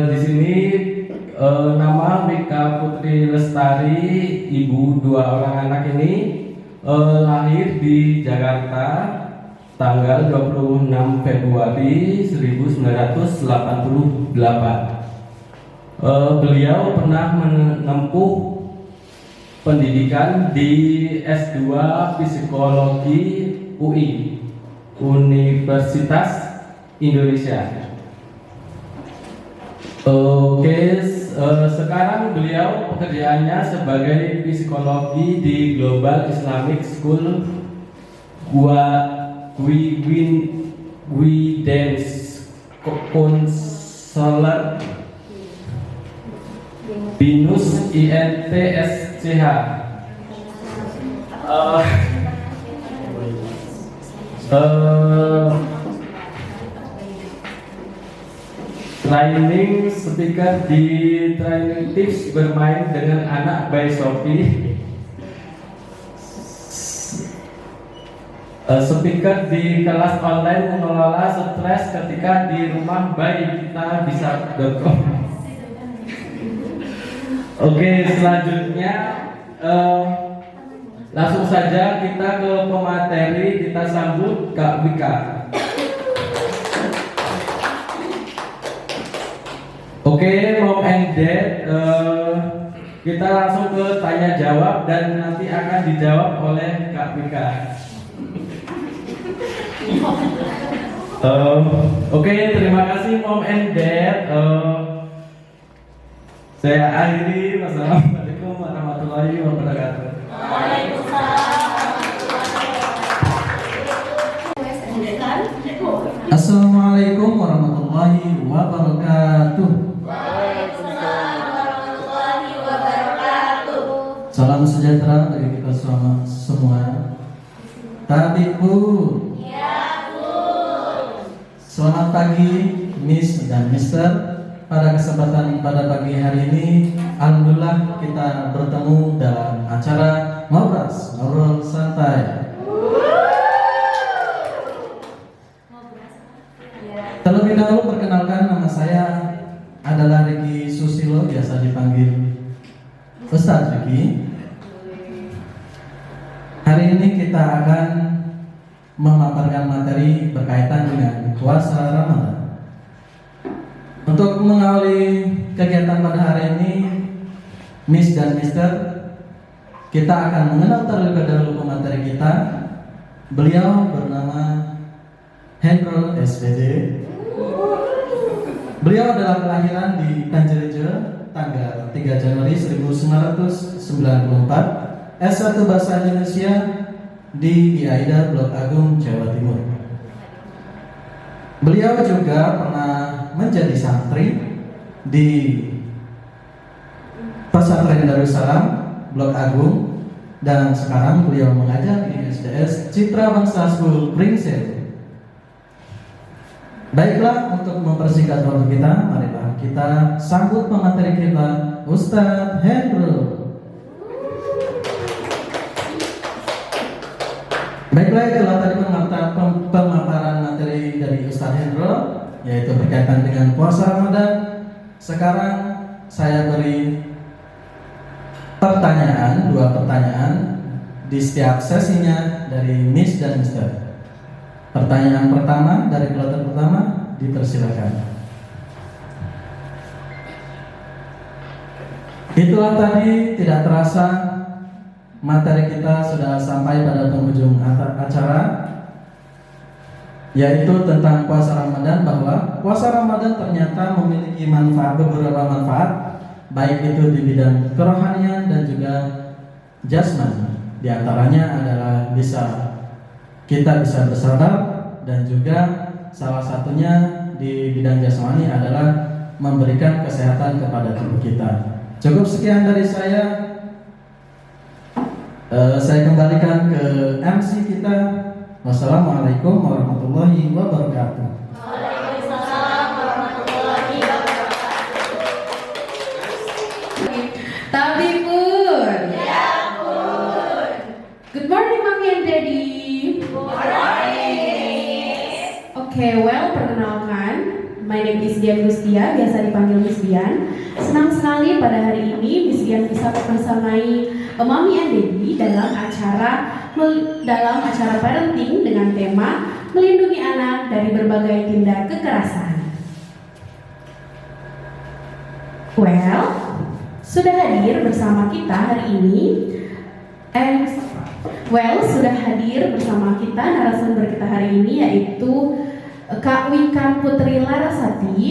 S6: Di sini nama Wika Putri Lestari, ibu dua orang anak ini, lahir di Jakarta tanggal 26 Februari 1988. Beliau pernah menempuh pendidikan di S2 Psikologi UI Universitas Indonesia. Oke, sekarang beliau pekerjaannya sebagai psikologi di Global Islamic School Guidance Counselor Binus INTSCH. Training speaker di training tips bermain dengan anak by Sophie. Speaker di kelas online mengelola stres ketika di rumah by kitabisa.com. Oke, selanjutnya langsung saja kita ke pemateri, kita sambut Kak Wika. Oke, Mom and Dad, kita langsung ke tanya jawab dan nanti akan dijawab oleh Kak Wika. Oke, terima kasih Mom and Dad. Saya akhiri. Wassalamualaikum warahmatullahi wabarakatuh.
S7: Assalamualaikum warahmatullahi wabarakatuh. Salam sejahtera bagi kita semua. Tadi Bu. Ya Bu. Selamat pagi Miss dan Mister. Pada kesempatan pada pagi hari ini, alhamdulillah kita bertemu dalam acara ngobrol santai. Terlebih dahulu perkenalkan, nama saya adalah Riki Susilo, biasa dipanggil Ustaz Riki. Hari ini kita akan memaparkan materi berkaitan dengan puasa Ramadan. Untuk mengawali kegiatan pada hari ini, Miss dan Mister, kita akan mengenal terlebih dahulu pemateri kita. Beliau bernama Hendro SPD. Beliau adalah kelahiran di Tanjerejo tanggal 3 Januari 1994, S1 Bahasa Indonesia di IAIDA Blok Agung, Jawa Timur. Beliau juga pernah menjadi santri di Pesantren Darussalam Blok Agung dan sekarang beliau mengajar di SDS Citra Bangsa School Pringsel. Baiklah, untuk mempersingkat waktu kita, marilah kita sambut pemateri kita, Ustadz Hendro. Baiklah, itulah tadi pemaparan materi dari Ustadz Hendro, yaitu berkaitan dengan puasa Ramadan. Sekarang saya beri pertanyaan, 2 pertanyaan di setiap sesinya dari Miss dan Mister. Pertanyaan pertama dari kloter pertama, dipersilakan. Itulah tadi, tidak terasa materi kita sudah sampai pada penghujung acara, yaitu tentang puasa Ramadan, bahwa puasa Ramadan ternyata memiliki beberapa manfaat, baik itu di bidang kerohanian dan juga jasmani. Di antaranya adalah kita bisa bersabar, dan juga salah satunya di bidang jasmani adalah memberikan kesehatan kepada tubuh kita. Cukup sekian dari saya. Saya kembalikan ke MC kita. Wassalamualaikum warahmatullahi wabarakatuh.
S3: Waalaikumsalam warahmatullahi wabarakatuh.
S8: Tabipun.
S3: Ya pun.
S8: Good morning, Mommy and Daddy.
S3: Good morning.
S8: Oke, well, perkenalkan, my name is Dian Gustia, biasa dipanggil Miss Dian. Senang sekali pada hari ini Miss Dian bisa bersamai Mommy and Daddy dalam acara parenting dengan tema melindungi anak dari berbagai tindak kekerasan. Well, sudah hadir bersama kita hari ini. Sudah hadir bersama kita narasumber kita hari ini, yaitu Kak Wikan Putri Larasati.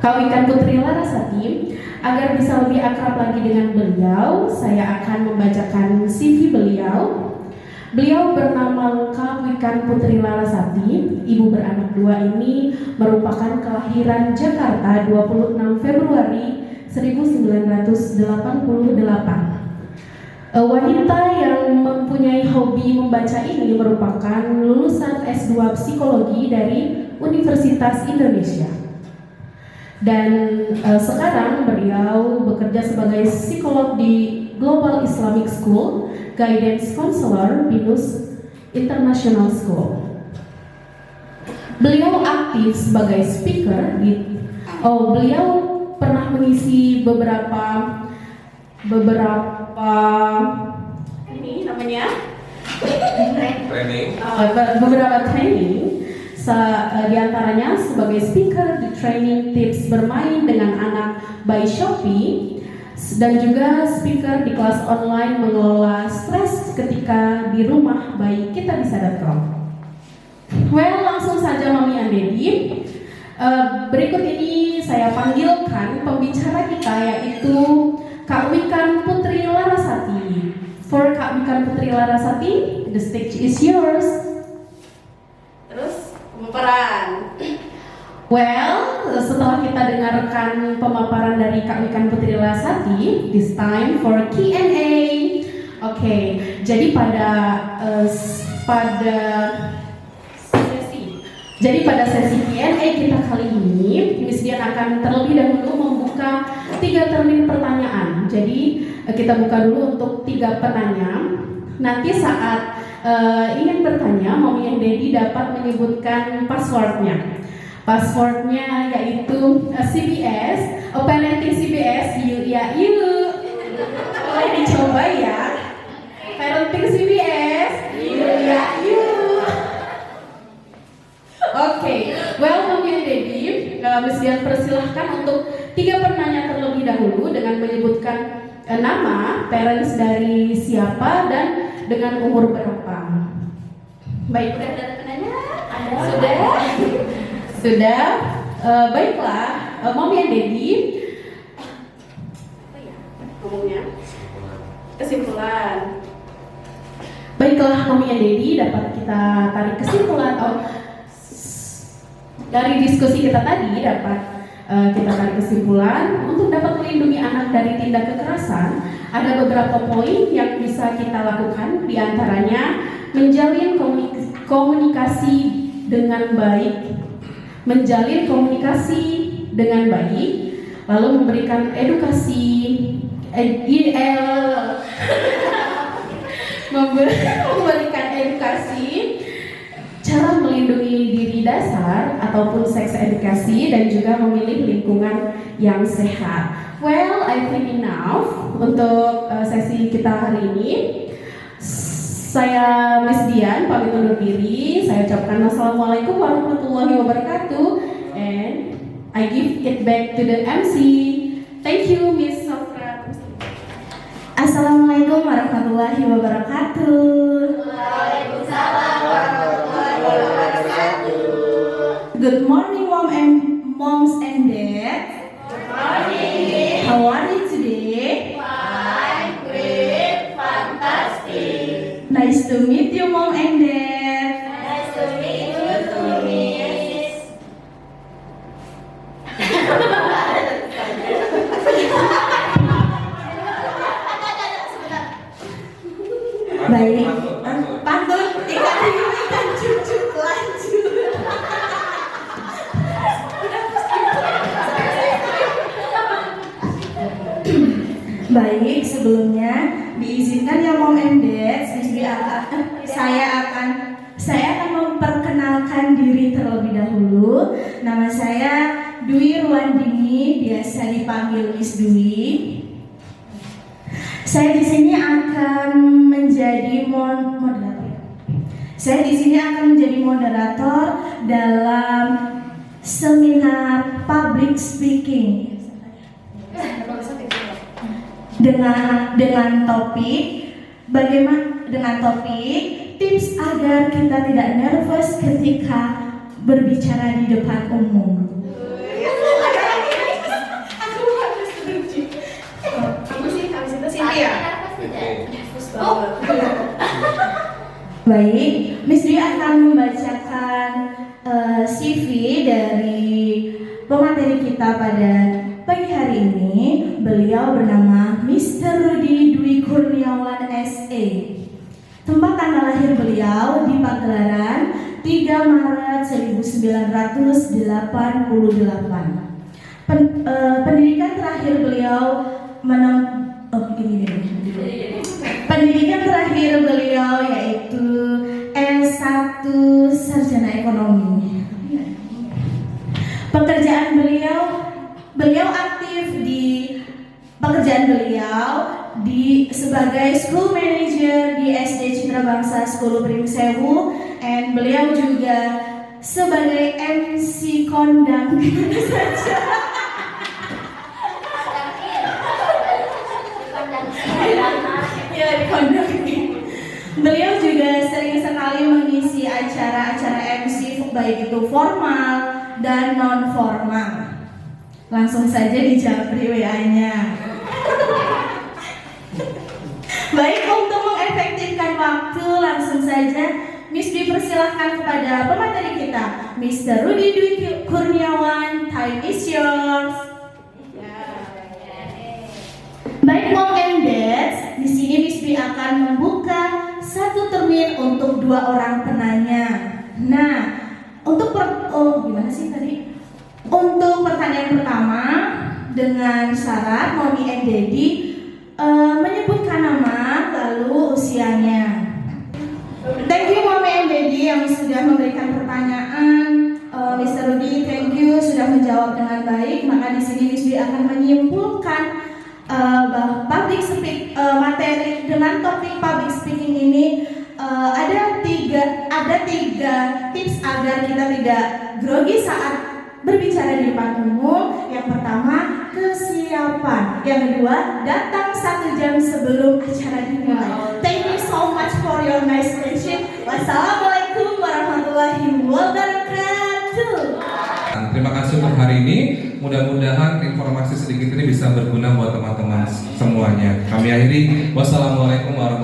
S8: Kak Wikan Putri Larasati. Agar bisa lebih akrab lagi dengan beliau, saya akan membacakan CV beliau. Beliau bernama lengkap Wikan Putri Larasati. Ibu beranak 2 ini merupakan kelahiran Jakarta 26 Februari 1988. Wanita yang mempunyai hobi membaca ini merupakan lulusan S2 Psikologi dari Universitas Indonesia. Dan sekarang beliau bekerja sebagai psikolog di Global Islamic School, Guidance Counselor, Binus International School. Beliau aktif sebagai speaker beliau pernah mengisi beberapa ini namanya
S2: Training.
S8: beberapa training. Di antaranya sebagai speaker di training tips bermain dengan anak by Shopee, dan juga speaker di kelas online mengelola stres ketika di rumah by kitabisa.com. Well, langsung saja Mami and Daddy. Berikut ini saya panggilkan pembicara kita, yaitu Kak Wikan Putri Larasati. For Kak Wikan Putri Larasati, the stage is yours. Terus pemaparan. Well, setelah kita dengarkan pemaparan dari Kak Wikan Putri Larasati, this time for Q&A. Oke, jadi pada sesi Q&A kita kali ini, Miss Dian akan terlebih dahulu membuka 3 termin pertanyaan. Jadi kita buka dulu untuk 3 penanya. Nanti saat ingin bertanya, Mommy and Daddy dapat menyebutkan passwordnya. Passwordnya yaitu CBS, parenting CBS, boleh dicoba ya. Parenting CBS, Oke, well Mommy and Daddy, Miss Dian persilahkan untuk 3 penanya terlebih dahulu dengan menyebutkan nama, parents dari siapa, dan dengan umur berapa. Baik, sudah ada penanya? Sudah. Baiklah, Mommy and Daddy. Ngomongnya kesimpulan. Baiklah, Mommy and Daddy, dapat kita tarik kesimpulan dari diskusi kita tadi. Kita tarik kesimpulan untuk dapat melindungi anak dari tindak kekerasan. Ada beberapa poin yang bisa kita lakukan, diantaranya menjalin komunikasi dengan baik, lalu memberikan memberikan edukasi, cara melindungi diri dasar ataupun seks edukasi, dan juga memilih lingkungan yang sehat. Well, I think enough untuk sesi kita hari ini. Saya Miss Dian pamit undur diri. Saya ucapkan wassalamualaikum warahmatullahi wabarakatuh, and I give it back to the MC. Thank you, Miss Sofra.
S4: Assalamualaikum warahmatullahi wabarakatuh.
S3: Waalaikumsalam warahmatullahi wabarakatuh.
S4: Good morning, moms and dads.
S3: Good morning.
S4: How are you today?
S3: Fine, great, fantastic.
S4: Nice to meet you, mom and dad.
S3: Nice to meet you too, Miss.
S4: Baik.
S2: Pantun.
S4: Pantun, ikan cucu lanjut. Baik, sebelumnya diizinkan ya mom and dad, saya akan memperkenalkan diri terlebih dahulu. Nama saya Dwi Ruandini, biasa dipanggil Miss Dwi. Saya di sini akan menjadi moderator. Saya di sini akan menjadi moderator dalam seminar public speaking dengan topik tips agar kita tidak nervous ketika berbicara di depan umum. Baik, Miss Dwi akan membacakan CV dari pemateri kita pada pagi hari ini. Beliau bernama Mr. Rudy Dwi Kurniawan SA. Tempat tanggal lahir beliau di Pagelaran 3 Maret 1988. Pendidikan terakhir beliau Pendidikan terakhir beliau yaitu S1 Sarjana Ekonomi. Beliau aktif di pekerjaan beliau sebagai school manager di SD Citra Bangsa School Pringsewu, and beliau juga sebagai MC kondang saja. Ya, di kondang. Beliau juga sering sekali mengisi acara-acara MC baik itu formal dan non formal. Langsung saja dijapri WA-nya. Baik, untuk mengefektifkan waktu, langsung saja Miss Dwi persilahkan kepada pemateri kita, Mr. Rudy Dwi Kurniawan. Time is yours. Baik, mom and dad, di sini Miss Dwi akan membuka satu termin untuk 2 orang penanya. Nah, untuk Untuk pertanyaan pertama, dengan syarat mommy and daddy menyebutkan nama lalu usianya. Thank you mommy and daddy yang sudah memberikan pertanyaan. Mr. Rudy, thank you sudah menjawab dengan baik. Maka di sini Miss Dwi akan menyimpulkan public speaking materi dengan topik public speaking ini. Ada tiga tips agar kita tidak grogi saat berbicara di depan umum. Yang pertama, kesiapan. Yang kedua, datang 1 jam sebelum acara dimulai. Thank you so much for your nice question. Wassalamualaikum warahmatullahi wabarakatuh.
S2: Terima kasih untuk hari ini. Mudah-mudahan informasi sedikit ini bisa berguna buat teman-teman semuanya. Kami akhiri. Wassalamualaikum warahmatullahi wabarakatuh.